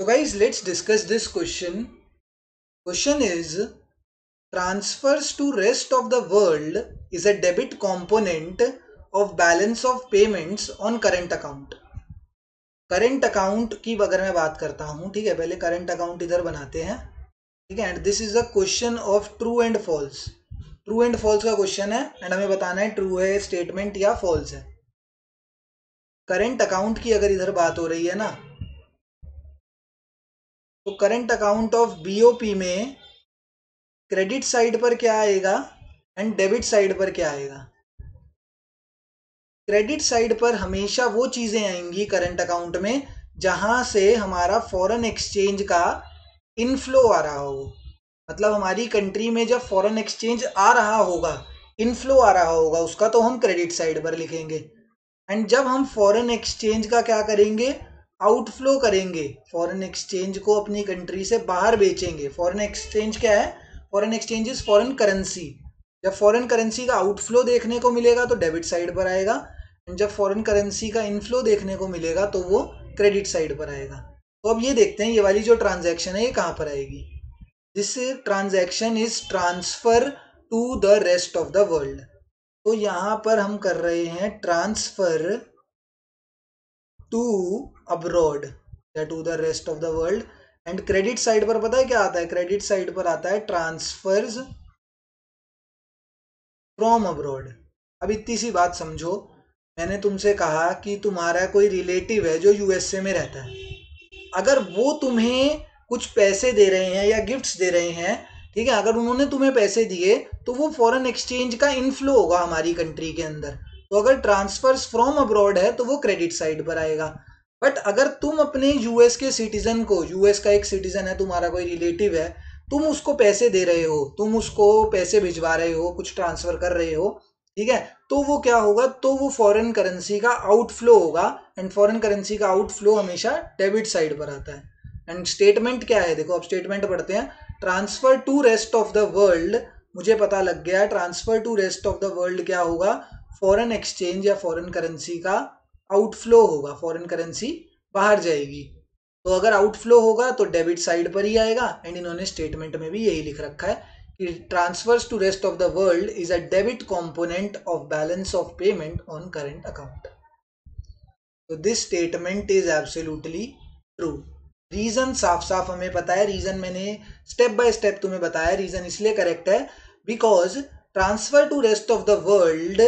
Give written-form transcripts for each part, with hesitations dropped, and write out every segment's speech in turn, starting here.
So guys, let's discuss this question. Question is, transfers to rest of the world is a debit component of balance of payments on current account. Current account की अगर मैं बात करता हूं, ठीक है, पहले करंट अकाउंट इधर बनाते हैं, ठीक है, and this is a question of true and false. True and false का क्वेश्चन है एंड हमें बताना है ट्रू है स्टेटमेंट या फॉल्स है. करंट अकाउंट की अगर इधर बात हो रही है ना, तो करंट अकाउंट ऑफ बीओपी में क्रेडिट साइड पर क्या आएगा एंड डेबिट साइड पर क्या आएगा. क्रेडिट साइड पर हमेशा वो चीजें आएंगी करंट अकाउंट में जहां से हमारा फॉरेन एक्सचेंज का इनफ्लो आ रहा हो. मतलब हमारी कंट्री में जब फॉरेन एक्सचेंज आ रहा होगा, इनफ्लो आ रहा होगा उसका, तो हम क्रेडिट साइड पर लिखेंगे. एंड जब हम फॉरेन एक्सचेंज का क्या करेंगे, आउटफ्लो करेंगे, फॉरेन एक्सचेंज को अपनी कंट्री से बाहर बेचेंगे. फॉरेन एक्सचेंज क्या है? Foreign exchange is foreign currency. जब फॉरेन करेंसी का आउटफ्लो देखने को मिलेगा तो डेबिट साइड पर आएगा, एंड जब फॉरेन करेंसी का इनफ्लो देखने को मिलेगा तो वो क्रेडिट साइड पर आएगा. तो अब ये देखते हैं ये वाली जो ट्रांजैक्शन है ये कहाँ पर आएगी. This transaction is transfer to the rest of the world. तो यहां पर हम कर रहे हैं ट्रांसफर टू अब्रॉड या to the rest of the world. And credit side पर पता है क्या आता है? क्रेडिट साइड पर आता है ट्रांसफर्स फ्रॉम अब्रॉड. अब इतनी सी बात समझो, मैंने तुमसे कहा कि तुम्हारा कोई रिलेटिव है जो यूएसए में रहता है, अगर वो तुम्हें कुछ पैसे दे रहे हैं या गिफ्ट्स दे रहे हैं, ठीक है, अगर उन्होंने तुम्हें पैसे दिए तो वो फॉरेन एक्सचेंज का इनफ्लो होगा हमारी कंट्री के अंदर. तो अगर ट्रांसफर्स फ्रॉम अब्रॉड है तो वो क्रेडिट साइड पर आएगा. बट अगर तुम अपने यूएस के सिटीजन को, यूएस का एक सिटीजन है तुम्हारा, कोई रिलेटिव है, तुम उसको पैसे दे रहे हो, तुम उसको पैसे भिजवा रहे हो, कुछ ट्रांसफर कर रहे हो, ठीक है, तो वो क्या होगा, तो वो फॉरेन करेंसी का आउटफ्लो होगा. एंड फॉरेन करेंसी का आउटफ्लो हमेशा डेबिट साइड पर आता है. एंड स्टेटमेंट क्या है, देखो अब स्टेटमेंट पढ़ते हैं. Transfer to rest of the world, मुझे पता लग गया transfer to rest of the world क्या होगा, फॉरेन एक्सचेंज या फॉरेन करेंसी का आउटफ्लो होगा, फॉरेन करेंसी बाहर जाएगी. तो अगर आउटफ्लो होगा तो डेबिट साइड पर ही आएगा. एंड इन्होंने स्टेटमेंट में भी यही लिख रखा है कि transfers to rest of the world is a debit component of balance of payment on current account. तो this statement is absolutely true. Reason साफ साफ हमें पता है, रीजन मैंने स्टेप बाय स्टेप तुम्हें बताया. रीजन इसलिए करेक्ट है because transfer to rest of the world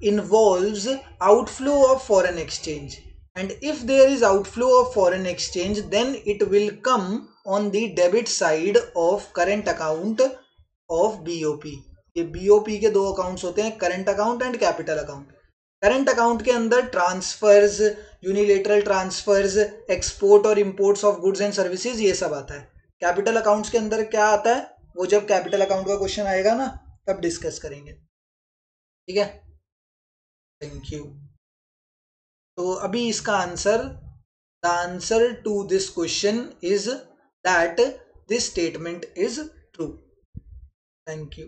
involves outflow of foreign exchange, and if there is outflow of foreign exchange then it will come on the debit side of current account of BOP. ये BOP के दो accounts होते हैं, current account and capital account. Current account के अंदर transverse, unilateral transverse, export और imports of goods and services, ये सब आता है. कैपिटल अकाउंट्स के अंदर क्या आता है वो जब कैपिटल अकाउंट का क्वेश्चन आएगा ना तब डिस्कस करेंगे, ठीक है. Thank you. तो अभी इसका answer, the answer to this question is that this statement is true. Thank you.